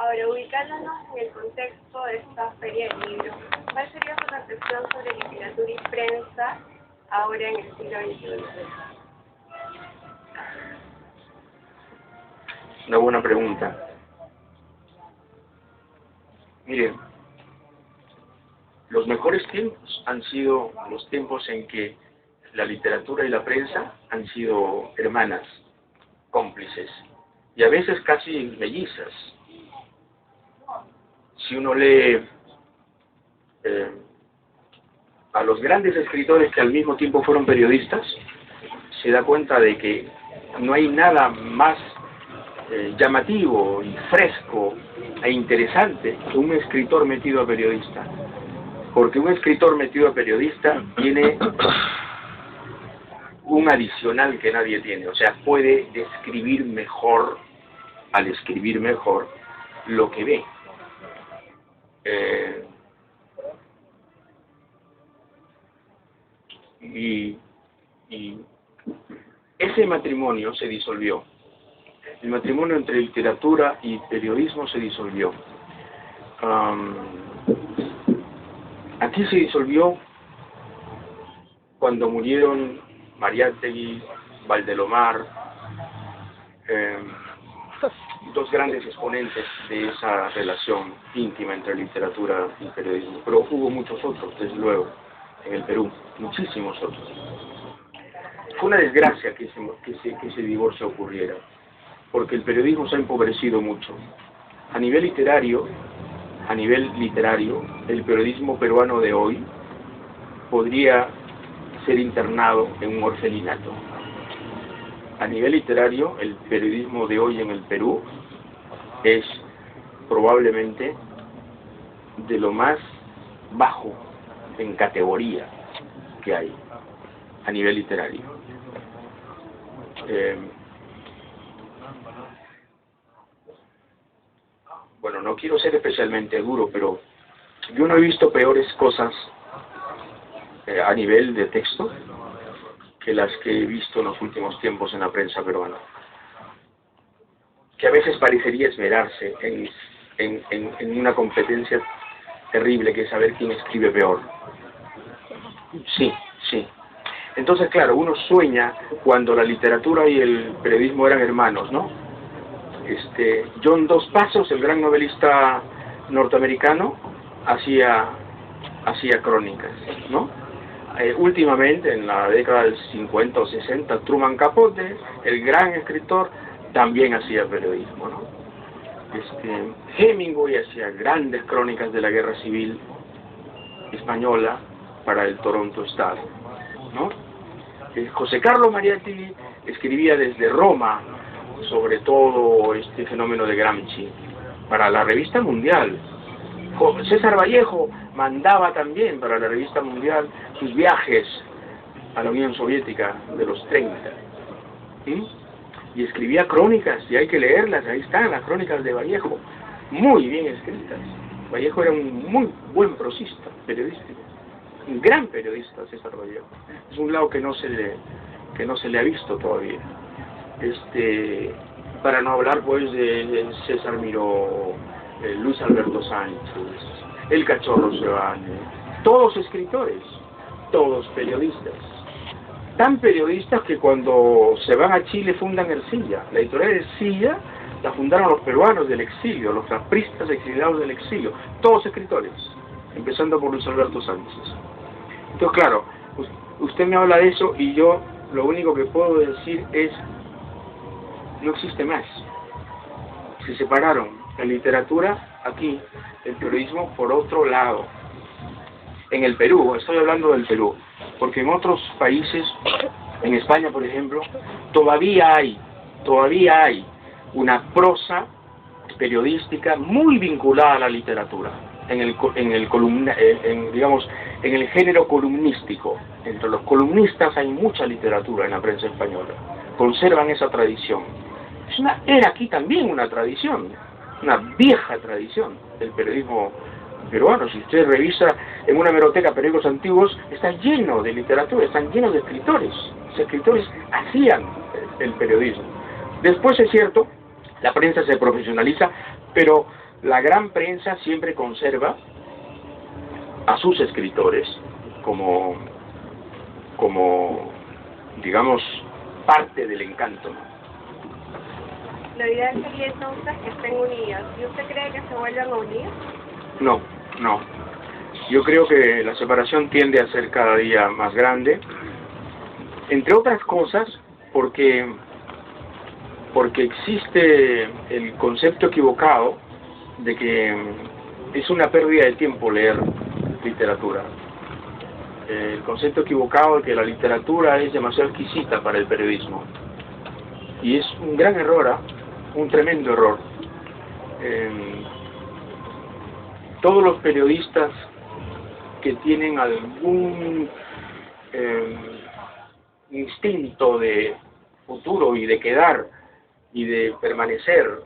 Ahora, ubicándonos en el contexto de esta feria del libro, ¿cuál sería su reflexión sobre literatura y prensa ahora en el siglo XXI? Una buena pregunta. Miren, los mejores tiempos han sido los tiempos en que la literatura y la prensa han sido hermanas, cómplices, y a veces casi mellizas. Si uno lee a los grandes escritores que al mismo tiempo fueron periodistas, se da cuenta de que no hay nada más llamativo y fresco e interesante que un escritor metido a periodista. Porque un escritor metido a periodista tiene un adicional que nadie tiene, o sea, puede describir mejor, al escribir mejor, lo que ve. Y ese matrimonio se disolvió. El matrimonio entre literatura y periodismo se disolvió. Aquí se disolvió cuando murieron Mariátegui, Valdelomar, dos grandes exponentes de esa relación íntima entre literatura y periodismo. Pero hubo muchos otros, desde luego, en el Perú, muchísimos otros. Fue una desgracia que ese divorcio ocurriera, porque el periodismo se ha empobrecido mucho. A nivel literario, el periodismo peruano de hoy podría ser internado en un orfelinato. A nivel literario, el periodismo de hoy en el Perú es probablemente de lo más bajo en categoría que hay a nivel literario. Bueno, no quiero ser especialmente duro, pero yo no he visto peores cosas a nivel de texto que las que he visto en los últimos tiempos en la prensa peruana, que a veces parecería esmerarse en una competencia terrible que es saber quién escribe peor. Sí. Entonces, claro, uno sueña cuando la literatura y el periodismo eran hermanos, ¿no? John Dos Passos, el gran novelista norteamericano, hacía crónicas, ¿no? Últimamente, en la década del 50 o 60, Truman Capote, el gran escritor, también hacía periodismo, ¿no? Hemingway hacía grandes crónicas de la guerra civil española para el Toronto Star, ¿no? José Carlos Mariátegui escribía desde Roma sobre todo este fenómeno de Gramsci para la revista Mundial. César Vallejo mandaba también para la revista Mundial sus viajes a la Unión Soviética de los 30. Y escribía crónicas, y hay que leerlas, ahí están las crónicas de Vallejo, muy bien escritas. Vallejo era un muy buen prosista periodístico, un gran periodista César Vallejo. Es un lado que no se le ha visto todavía. Para no hablar pues de César Miró, Luis Alberto Sánchez, el Cachorro Sebane, todos escritores, todos periodistas, tan periodistas que cuando se van a Chile fundan Ercilla. La editorial Ercilla la fundaron los peruanos del exilio, los lapristas exiliados del exilio, todos escritores, empezando por Luis Alberto Sánchez. Entonces, claro, usted me habla de eso y yo lo único que puedo decir es: no existe más. Se separaron la literatura aquí, el periodismo por otro lado. En el Perú, estoy hablando del Perú, porque en otros países, en España por ejemplo, todavía hay una prosa periodística muy vinculada a la literatura, en el género columnístico. Entre los columnistas hay mucha literatura en la prensa española, conservan esa tradición. Era aquí también una tradición, una vieja tradición del periodismo peruano. Si usted revisa en una hemeroteca periódicos antiguos, está lleno de literatura, están llenos de escritores. Los escritores hacían el periodismo. Después, es cierto, la prensa se profesionaliza, pero la gran prensa siempre conserva a sus escritores como digamos, parte del encanto. Lo ideal sería entonces que estén unidos. ¿Y usted cree que se vuelvan a unir? No, no. Yo creo que la separación tiende a ser cada día más grande, entre otras cosas porque existe el concepto equivocado de que es una pérdida de tiempo leer literatura. El concepto equivocado de que la literatura es demasiado exquisita para el periodismo. Y es un gran error, un tremendo error. Todos los periodistas que tienen algún instinto de futuro y de quedar y de permanecer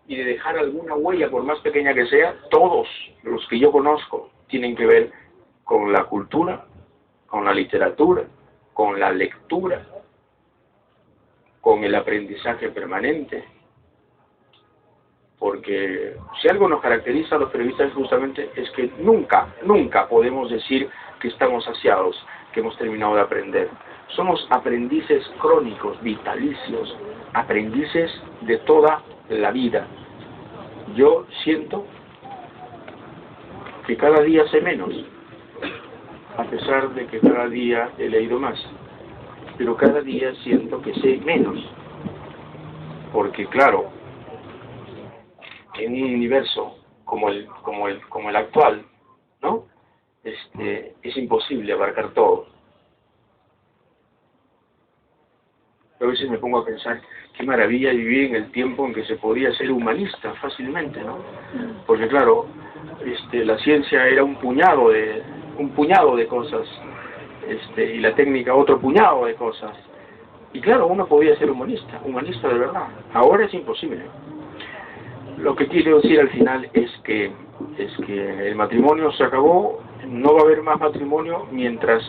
y de dejar alguna huella, por más pequeña que sea, todos los que yo conozco tienen que ver con la cultura, con la literatura, con la lectura, con el aprendizaje permanente. Porque si algo nos caracteriza a los periodistas justamente es que nunca podemos decir que estamos saciados, que hemos terminado de aprender. Somos aprendices crónicos, vitalicios, aprendices de toda la vida. Yo siento que cada día sé menos, a pesar de que cada día he leído más, pero cada día siento que sé menos, porque claro, en un universo como el actual, ¿no? Es imposible abarcar todo. A veces me pongo a pensar qué maravilla vivir en el tiempo en que se podía ser humanista fácilmente, ¿no? Porque claro, la ciencia era un puñado de cosas, y la técnica otro puñado de cosas. Y claro, uno podía ser humanista de verdad. Ahora es imposible. Lo que quiero decir al final es que el matrimonio se acabó, no va a haber más matrimonio mientras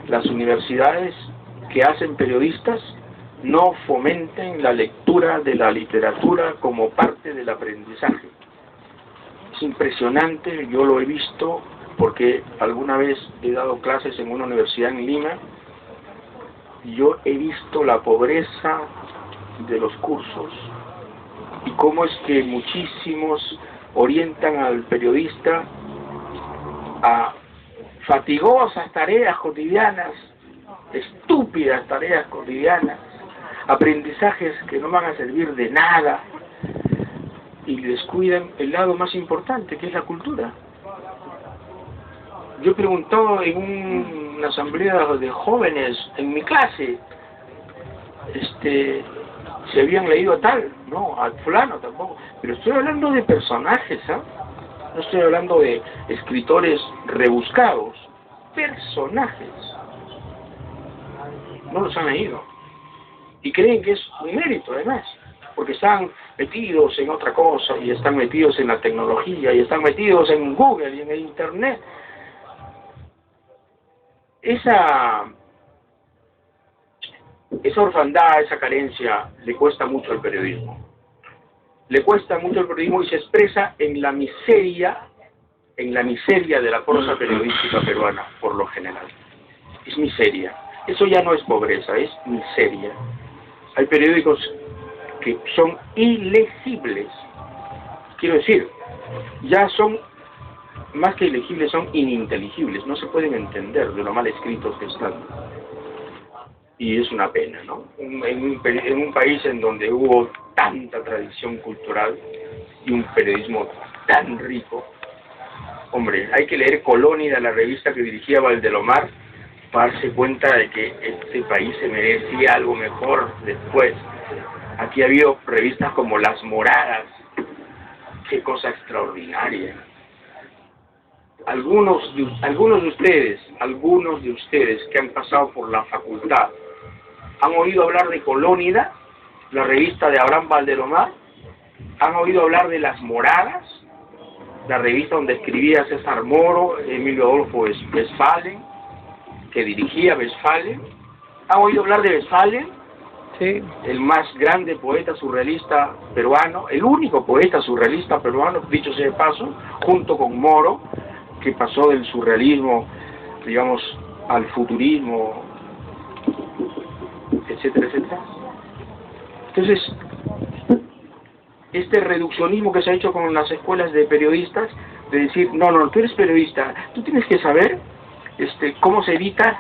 las universidades que hacen periodistas no fomenten la lectura de la literatura como parte del aprendizaje. Es impresionante, yo lo he visto porque alguna vez he dado clases en una universidad en Lima y yo he visto la pobreza de los cursos y cómo es que muchísimos orientan al periodista a fatigosas tareas cotidianas, estúpidas tareas cotidianas, aprendizajes que no van a servir de nada y descuidan el lado más importante, que es la cultura. Yo he preguntado en una asamblea de jóvenes en mi clase si habían leído a tal, no, a fulano tampoco, pero estoy hablando de personajes, no estoy hablando de escritores rebuscados, personajes, no los han leído y creen que es un mérito además, porque están metidos en otra cosa y están metidos en la tecnología y están metidos en Google y en el Internet. Esa orfandad, esa carencia, le cuesta mucho al periodismo. Le cuesta mucho al periodismo y se expresa en la miseria de la prosa periodística peruana, por lo general. Es miseria. Eso ya no es pobreza, es miseria. Hay periódicos que son ilegibles. Quiero decir, ya son, más que ilegibles, son ininteligibles. No se pueden entender de lo mal escritos que están. Y es una pena, ¿no? En un país en donde hubo tanta tradición cultural y un periodismo tan rico. Hombre, hay que leer Colónida, la revista que dirigía Valdelomar, para darse cuenta de que este país se merecía algo mejor después. Aquí ha habido revistas como Las Moradas. Qué cosa extraordinaria. Algunos de ustedes que han pasado por la facultad, ¿han oído hablar de Colónida, la revista de Abraham Valdelomar? ¿Han oído hablar de Las Moradas, la revista donde escribía César Moro, Emilio Adolfo Westphalen, que dirigía Westphalen? ¿Han oído hablar de Westphalen? Sí. El más grande poeta surrealista peruano, el único poeta surrealista peruano, dicho sea de paso, junto con Moro, que pasó del surrealismo, digamos, al futurismo, etcétera, etcétera. Entonces, este reduccionismo que se ha hecho con las escuelas de periodistas, de decir, no, tú eres periodista, tú tienes que saber cómo se edita